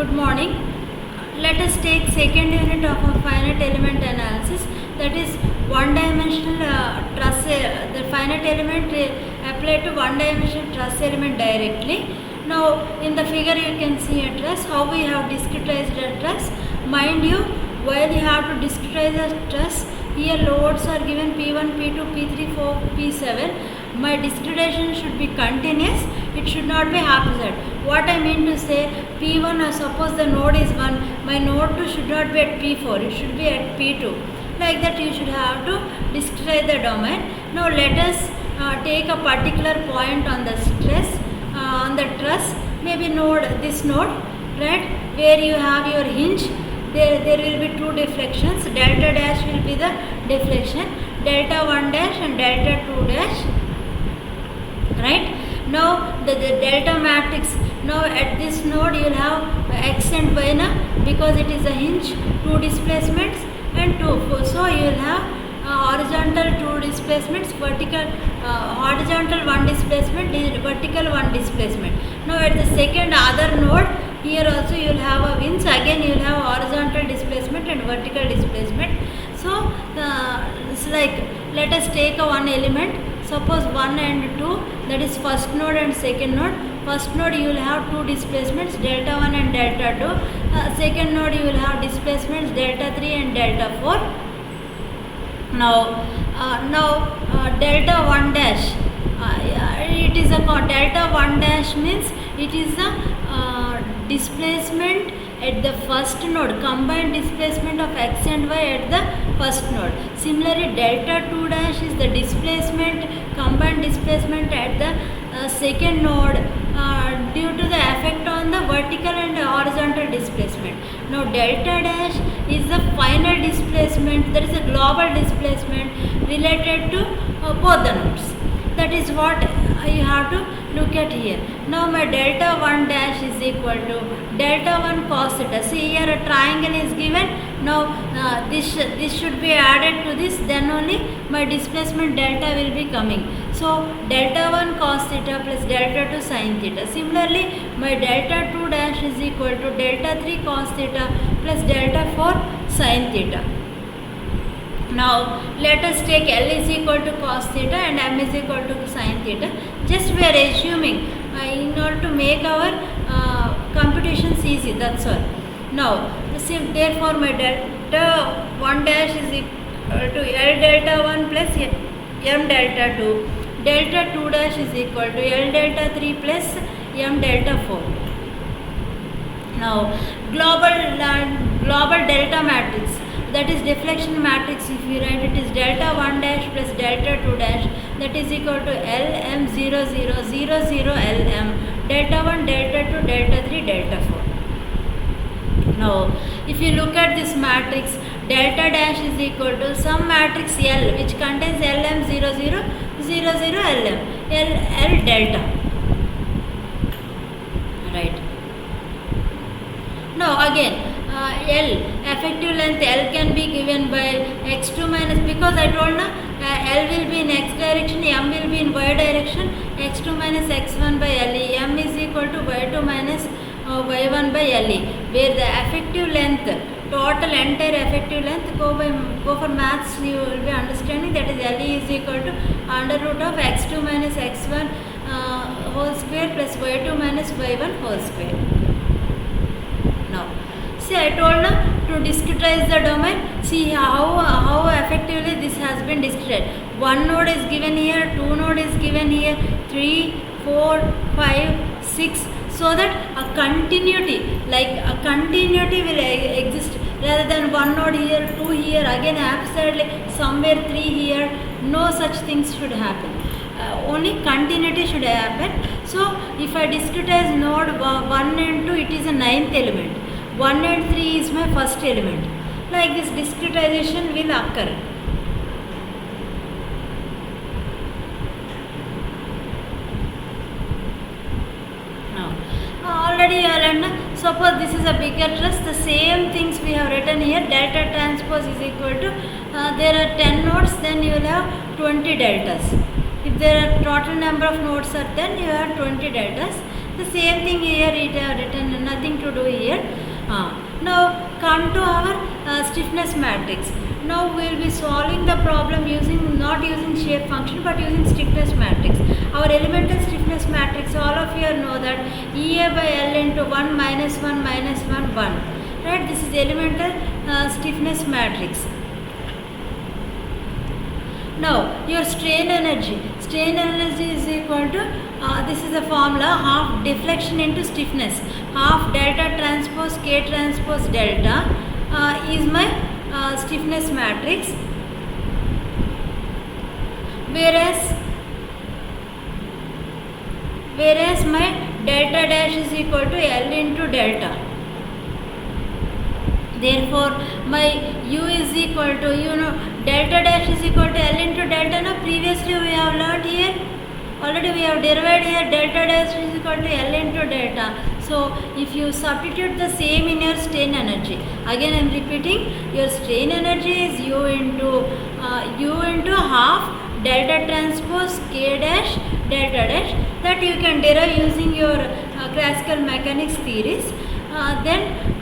Good morning. Let us take second unit of a finite element analysis, that is one dimensional truss. The finite element applied to one dimensional truss element directly. Now in the figure you can see a truss, how we have discretized a truss. Mind you, while you have to discretize a truss, here loads are given P1, P2, P3, 4, P7. My discretization should be continuous, it should not be haphazard. What I mean to say, P1, suppose the node is 1, my node 2 should not be at P4, it should be at P2. Like that you should have to discretize the domain. Now let us take a particular point on the on the truss, maybe this node, right, where you have your hinge. There will be two deflections. Delta dash will be the deflection, delta 1 dash and delta 2 dash, right. Now the delta matrix, now at this node you will have x and y na, because it is a hinge, two displacements and so you will have horizontal two displacements, vertical horizontal one displacement, vertical one displacement. Now at the second other node, here also you will have a winch, again you will have horizontal displacement and vertical displacement. So it's like, let us take a one element, suppose 1 and 2, that is first node and second node. First node you will have two displacements, delta 1 and delta 2. Second node you will have displacements delta 3 and delta 4. Now delta 1 dash, it is a delta 1 dash means it is a displacement at the first node, combined displacement of x and y at the first node. Similarly, delta 2 dash is the displacement, combined displacement at the second node due to the effect on the vertical and horizontal displacement. Now delta dash is the final displacement, that is a global displacement related to both the nodes. That is what you have to look at here. Now my delta 1 dash is equal to delta 1 cos theta. See here a triangle is given. Now this should be added to this, then only my displacement delta will be coming. So delta 1 cos theta plus delta 2 sin theta. Similarly, my delta 2 dash is equal to delta 3 cos theta plus delta 4 sin theta. Now let us take L is equal to cos theta and M is equal to sin theta. Just we are assuming in order to make our computations easy, that's all. Now therefore my delta 1 dash is equal to L delta 1 plus M delta 2. Delta 2 dash is equal to L delta 3 plus M delta 4. Now global delta matrix, that is deflection matrix, if you write it is delta 1 dash plus delta 2 dash, that is equal to Lm 0 0 0 0 Lm, delta 1, delta 2, delta 3, delta 4. Now if you look at this matrix, delta dash is equal to some matrix L which contains Lm 0 0 0 0 Lm, L delta, right. Now again L, effective length L can be given by x2 minus, because I told na L will be in x direction, M will be in y direction, x2 minus x1 by LE, M is equal to y2 minus y1 by LE, where the effective length, total entire effective length, go for maths, you will be understanding, that is LE is equal to under root of x2 minus x1 whole square plus y2 minus y1 whole square. Now see, I told na to discretize the domain. See how effectively this has been discretized. One node is given here, two node is given here, 3, 4, 5, 6, so that a continuity, like a continuity will exist, rather than one node here, two here, again absurdly somewhere 3 here. No such things should happen. Only continuity should happen. So if I discretize node 1 and 2, it is a 9th element. 1 and 3 is my first element. Like this discretization will occur. Now already you are learned, suppose this is a bigger truss, the same things we have written here, delta transpose is equal to, there are 10 nodes, then you will have 20 deltas. If there are total number of nodes are 10, you have 20 deltas. The same thing here it have written, nothing to do here. Now come to our stiffness matrix. Now we will be solving the problem not using shape function but using stiffness matrix. Our elemental stiffness matrix, all of you know that EA by L into 1 minus 1 minus 1 1. Right? This is elemental stiffness matrix. Now your strain energy is equal to this is the formula, half deflection into stiffness, half delta transpose K transpose delta is my stiffness matrix, whereas my delta dash is equal to L into delta. Therefore my U is equal to, delta dash is equal to L into delta. Now previously we have learned here, already we have derived here, delta dash is equal to L into delta. So if you substitute the same in your strain energy, again I am repeating, your strain energy is U into half delta transpose K dash delta dash, that you can derive using your classical mechanics theories.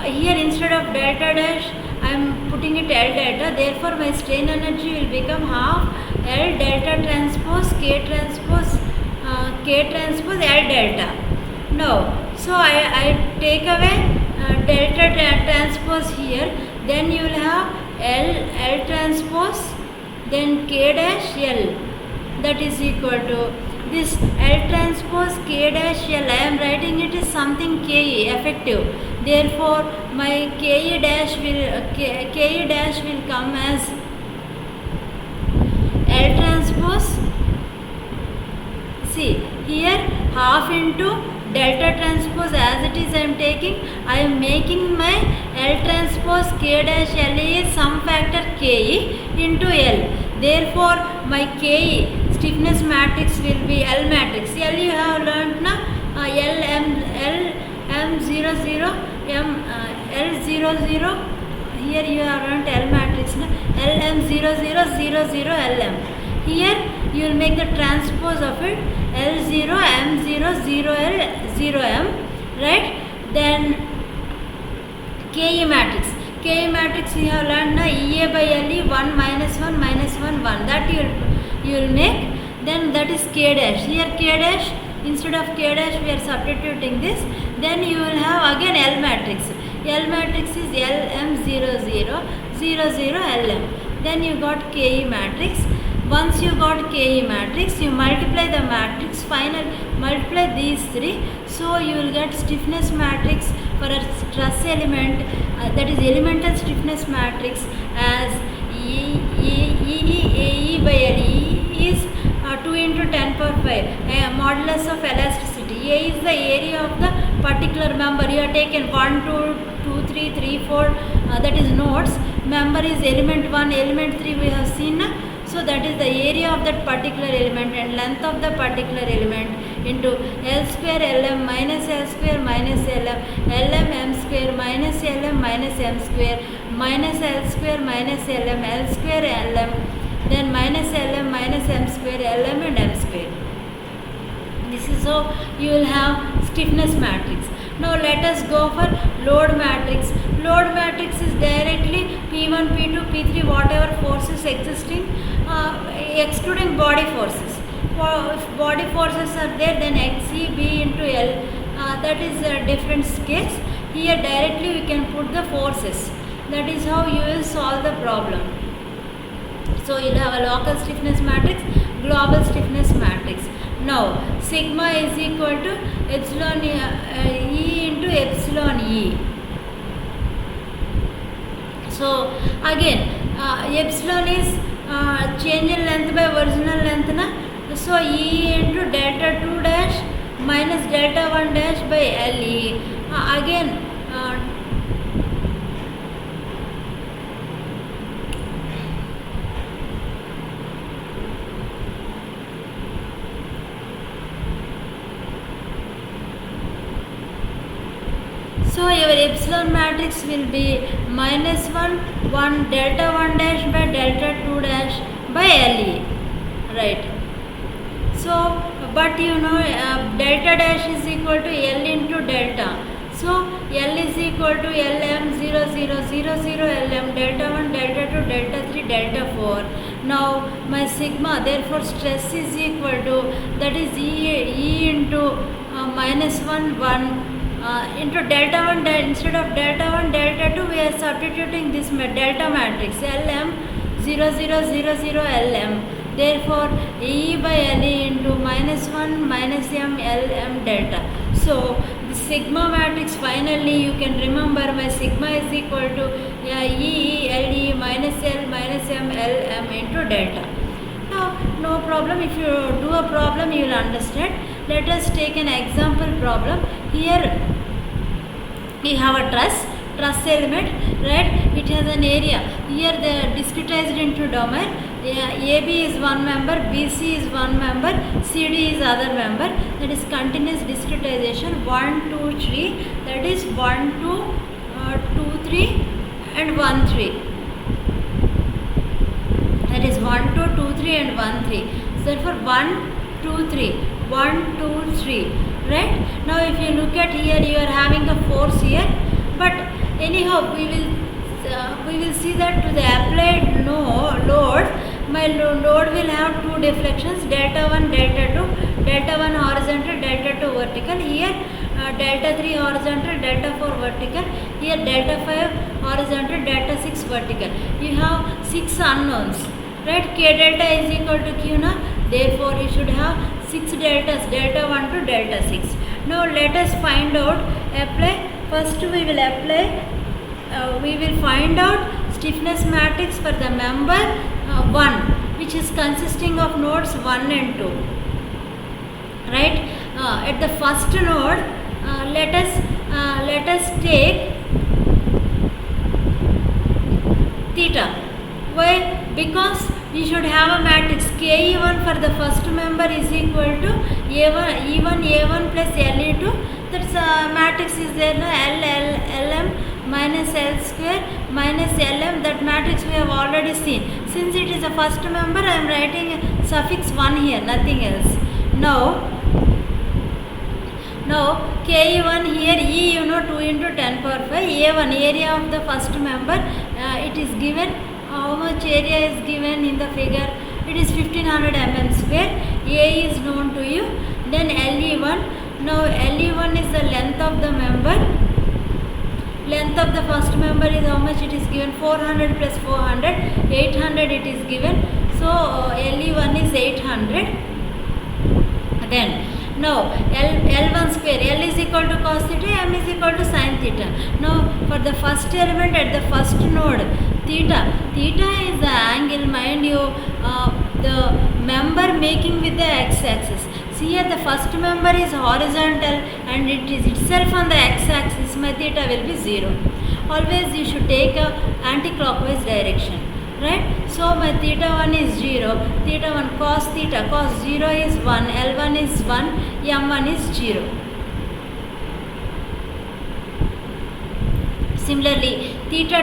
Here instead of delta dash I am putting it L delta, therefore my strain energy will become half L delta transpose K transpose L delta. Now, so I take away delta transpose here, then you will have L transpose, then K dash L, that is equal to this L transpose K dash L. I am writing it as something Ke effective. Therefore, my Ke dash will come as L transpose. See here, half into delta transpose as it is I am taking, I am making my L transpose K dash L is some factor Ke into L. Therefore, my Ke stiffness matrix will be L matrix. L you have learnt na, L00, here you have learnt L matrix na, LM0000LM. Here you will make the transpose of it, L0 M0 0L0M, right? Then Ke matrix. Ke matrix you have learned na, EA by LE 1 minus 1 minus 1 1. That you will make. Then that is K dash. Here K dash, instead of K dash we are substituting this. Then you will have again L matrix. L matrix is LM00 00LM. Then you got Ke matrix. Once you got Ke matrix, you multiply the matrix, multiply these three, so you will get stiffness matrix for a stress element, that is elemental stiffness matrix as E by L. E is 2 into 10 power 5, modulus of elasticity. A is the area of the particular member. You have taken 1, 2, 2, 3, 3, 4, that is nodes. Member is element 1, element 3 we have seen. So that is the area of that particular element and length of the particular element into L square Lm minus L square minus Lm, Lm m square minus Lm minus m square minus L square minus Lm, L square Lm, then minus Lm minus m square Lm and m square. This is how you will have stiffness matrix. Now let us go for load matrix. Load matrix is directly P1, P2, P3, whatever forces existing, excluding body forces. If body forces are there, then XE B into L, that is a different case. Here directly we can put the forces. That is how you will solve the problem. So you will have a local stiffness matrix, global stiffness matrix. Now sigma is equal to epsilon E into epsilon E. So again epsilon is change in length by original length na. So E into delta 2 dash minus delta 1 dash by LE. Again so your epsilon matrix will be minus 1, 1, delta 1 dash by delta 2 dash by LE, right? So but delta dash is equal to L into delta. So L is equal to Lm 0 0 0 0 Lm delta 1 delta 2 delta 3 delta 4. Now my sigma, therefore stress is equal to, that is E into minus 1 1 into delta 1 instead of delta 1 delta 2 we are substituting this delta matrix Lm 0 0 0 0 Lm. Therefore E by Le into minus 1 minus m Lm delta. So the sigma matrix, finally you can remember my sigma is equal to E Le minus L minus m Lm into delta. Now no problem, if you do a problem you will understand. Let us take an example problem. Here we have a truss element, right? It has an area. Here they are discretized into domain. AB is one member, BC is one member, CD is other member. That is continuous discretization 1 2 3. That is 1 2 2 3 and 1 3. That is 1 2 2 3 and 1 3. So therefore 1 2 3 1 2 3. Right? Now if you look at here, you are having a force here, but anyhow we will see that to the applied load, my load will have two deflections, delta 1 delta 2, delta 1 horizontal, delta 2 vertical. Here delta 3 horizontal, delta 4 vertical. Here delta 5 horizontal, delta 6 vertical. You have 6 unknowns, right? K delta is equal to Q na. Therefore you should have 6 deltas, delta 1 to delta 6. Now let us find out, apply. First we will apply, we will find out stiffness matrix for the member 1, which is consisting of nodes 1 and 2. Right? At the first node, let us take theta. Why? Because we should have a matrix Ke1 for the first member is equal to E1 A1 plus Le2. That's matrix is there, no? Lm minus L square minus Lm. That matrix we have already seen. Since it is a first member, I am writing suffix 1 here, nothing else. Now Ke1 here, E 2 into 10 power 5, A1 area of the first member, it is given. How much area is given in the figure? It is 1500 mm square. A is known to you. Then Le1. Now Le1 is the length of the member. Length of the first member is how much? It is given 400 plus 400, 800 it is given. So Le1 is 800. Then now L1 square, L is equal to cos theta, M is equal to sin theta. Now for the first element at the first node, theta is the angle, mind you, the member making with the x-axis. See here the first member is horizontal and it is itself on the x-axis, my theta will be 0. Always you should take a anti-clockwise direction. Right? So my theta 1 is 0, theta 1 cos theta, cos 0 is 1, L1 is 1, M1 is 0. Similarly, theta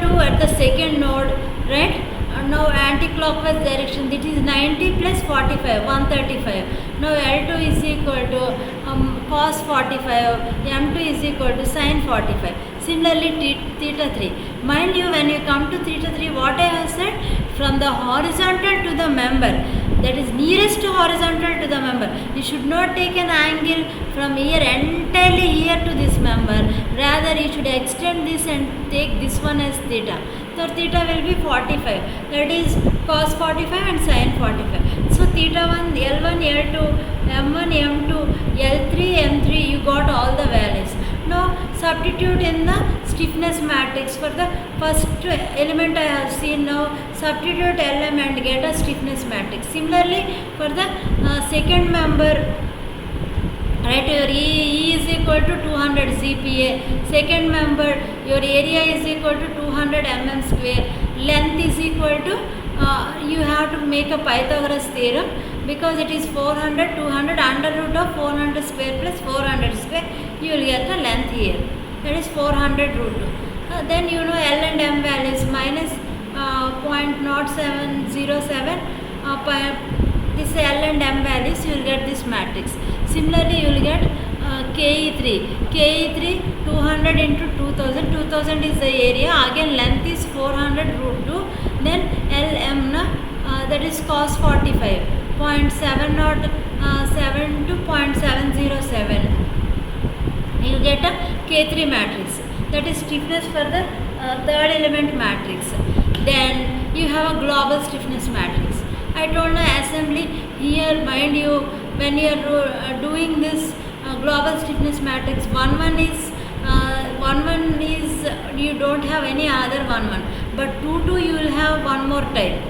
2 at the second node, right? Now anti-clockwise direction, that is 90 plus 45, 135. Now L2 is equal to cos 45, M2 is equal to sin 45. Similarly, theta 3. Mind you, when you come to theta 3, what I have said, from the horizontal to the member, that is nearest horizontal to the member, you should not take an angle from here entirely here to this member. Rather, you should extend this and take this one as theta. So theta will be 45. That is cos 45 and sin 45. So theta 1, L1, L2, M1, M2, L3, M3, you got all the values. Now substitute in the stiffness matrix for the first element I have seen. Now substitute Lm and get a stiffness matrix. Similarly for the second member, right, your E is equal to 200 ZPa. Second member, your area is equal to 200 mm square. Length is equal to, you have to make a Pythagoras theorem, because it is 400, 200, under root of 400 square plus 400 square, you will get the length here. That is 400 root 2. Then you know L and M values, minus 0.0707, this L and M values, you will get this matrix. Similarly, you will get KE3. KE3 200 into 2000. 2000 is the area. Again, length is 400 root 2. Then LM that is cos 45. 0.707 to 0.707. You get a K3 matrix. That is stiffness for the third element matrix. Then you have a global stiffness matrix. I told the assembly here, mind you, when you are doing this global stiffness matrix, 1 1 is you don't have any other 1 but 2 you will have one more type,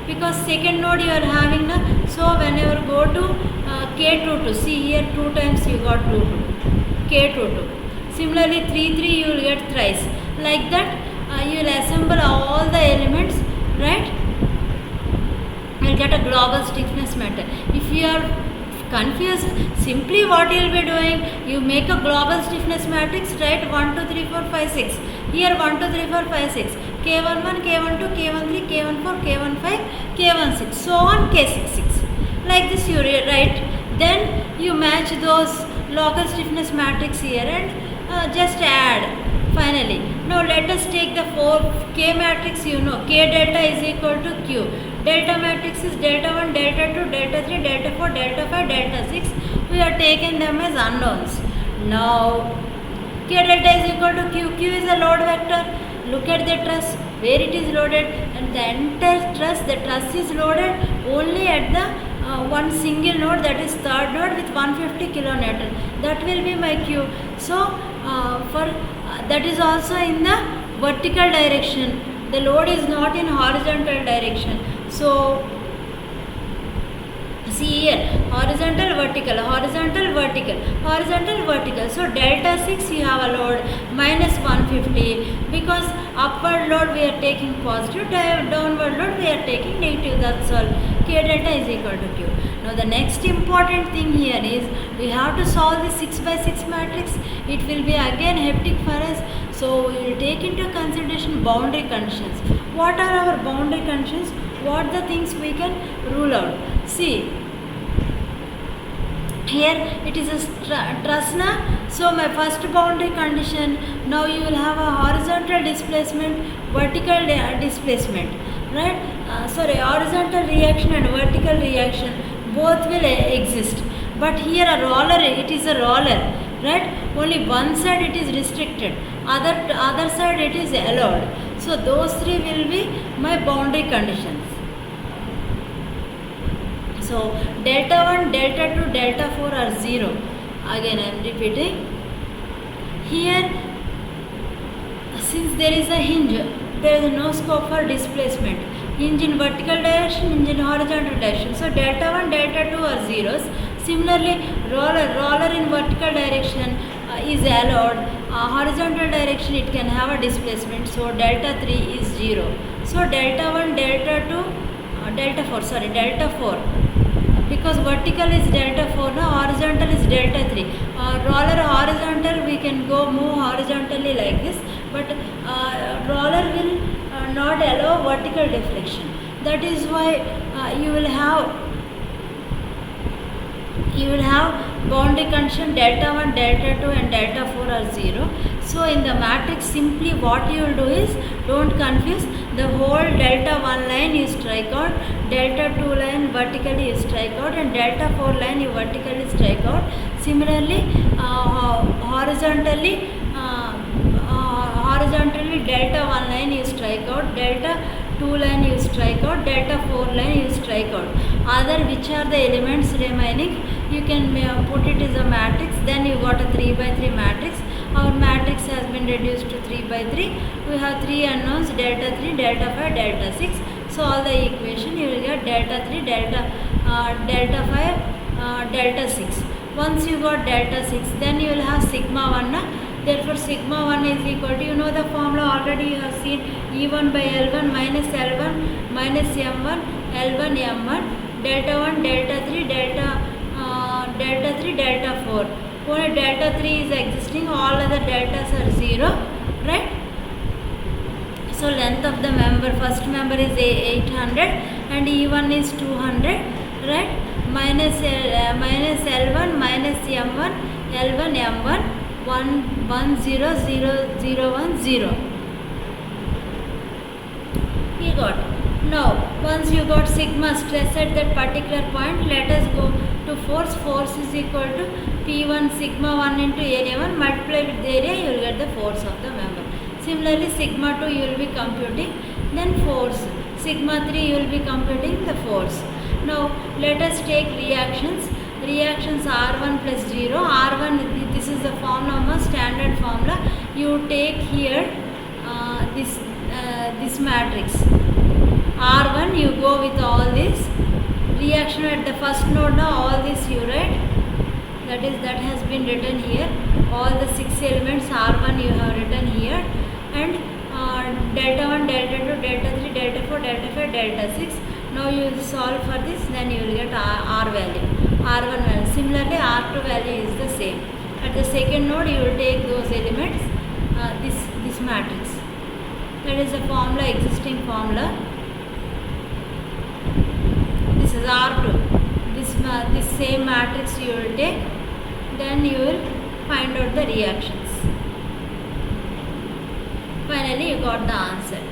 because second node you are having so whenever go to K22, see here 2 times you got 2 K22. Similarly 3 you will get thrice. Like that you will assemble all the elements, right? You will get a global stiffness matter. If you are confused, simply what you will be doing, you make a global stiffness matrix, write 1 2 3 4 5 6. Here 1 2 3 4 5 6, K11 K12 K13 K14 K15 K16, so on K66. Like this you write. Then you match those local stiffness matrix here and just add finally. Now let us take the 4K matrix. You know K delta is equal to Q. Delta matrix is delta 1, delta 2, delta 3, delta 4, delta 5, delta 6. We are taking them as unknowns. Now K delta is equal to Q. Q is a load vector. Look at the truss where it is loaded, and the entire truss, the truss is loaded only at the one single node, that is third node with 150 kilonewton. That will be my Q. So that is also in the vertical direction. The load is not in horizontal direction. So see here, horizontal, vertical, horizontal, vertical, horizontal, vertical. So delta 6 you have a load minus 150, because upward load we are taking positive, downward load we are taking negative. That's all. K delta is equal to Q. Now the next important thing here is we have to solve the 6 by 6 matrix. It will be again hectic for us. So we will take into consideration boundary conditions. What are our boundary conditions? What the things we can rule out? See, here it is a truss na. So my first boundary condition, now you will have a horizontal displacement, vertical displacement, right? Horizontal reaction and vertical reaction both will exist. But here a roller, it is a roller, right? Only one side it is restricted, other side it is allowed. So those three will be my boundary conditions. So delta 1, delta 2, delta 4 are 0. Again I am repeating. Here, since there is a hinge, there is no scope for displacement. Hinge in vertical direction, hinge in horizontal direction. So delta 1, delta 2 are zeros. Similarly, roller in vertical direction is allowed. Horizontal direction it can have a displacement. So delta 3 is 0. So delta 1, delta 2, delta 4. Because vertical is delta 4, now horizontal is delta 3. Roller horizontal, we can move horizontally like this, but roller will not allow vertical deflection. That is why you will have boundary condition delta 1, delta 2 and delta 4 are 0. So in the matrix, simply what you will do is, don't confuse, the whole delta 1 line you strike out, delta 2 line vertically you strike out, and delta 4 line you vertically strike out. Similarly, horizontally delta 1 line you strike out, delta 2 line you strike out, delta 4 line you strike out. Other which are the elements remaining, you can put it as a matrix. Then you got a 3 by 3 matrix. Our matrix has been reduced to 3 by 3. We have 3 unknowns, delta 3, delta 5, delta 6. So all the equation you will get delta 3, delta 5, delta 6. Once you got delta 6, then you will have sigma 1. Therefore sigma 1 is equal to, you know the formula already you have seen, E1 by L1 minus L1 minus M1 L1 M1, delta 1, delta 3, delta 3, delta 4. Only delta 3 is existing, all other deltas are 0, right? So length of the member, first member is 800 and E1 is 200 right? Minus L1 minus M1 L1 M1 1 0 0 0 1 0. You got. Now once you got sigma stress at that particular point, let us go to force. Force is equal to P1 sigma 1 into area 1 multiplied with the area, you will get the force of the member. Similarly sigma 2 you will be computing, then force sigma 3 you will be computing the force. Now let us take reactions. Reactions R1 plus 0. R1, this is the formula, standard formula. You take here this matrix R1, you go with all this reaction at the first node. Now all this you write, that has been written here. All the 6 elements R1 you have written here, and delta 1, delta 2, delta 3, delta 4, delta 5, delta 6. Now you will solve for this, then you will get R value, R1 value. Similarly R2 value is the same. At the second node you will take those elements, this matrix. That is the formula, existing formula. This is R2. This same matrix you will take, then you will find out the reactions. Finally you got the answer.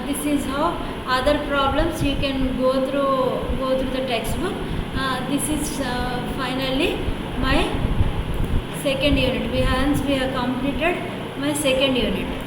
This is how other problems you can go through the textbook. This is finally my second unit. We have completed my second unit.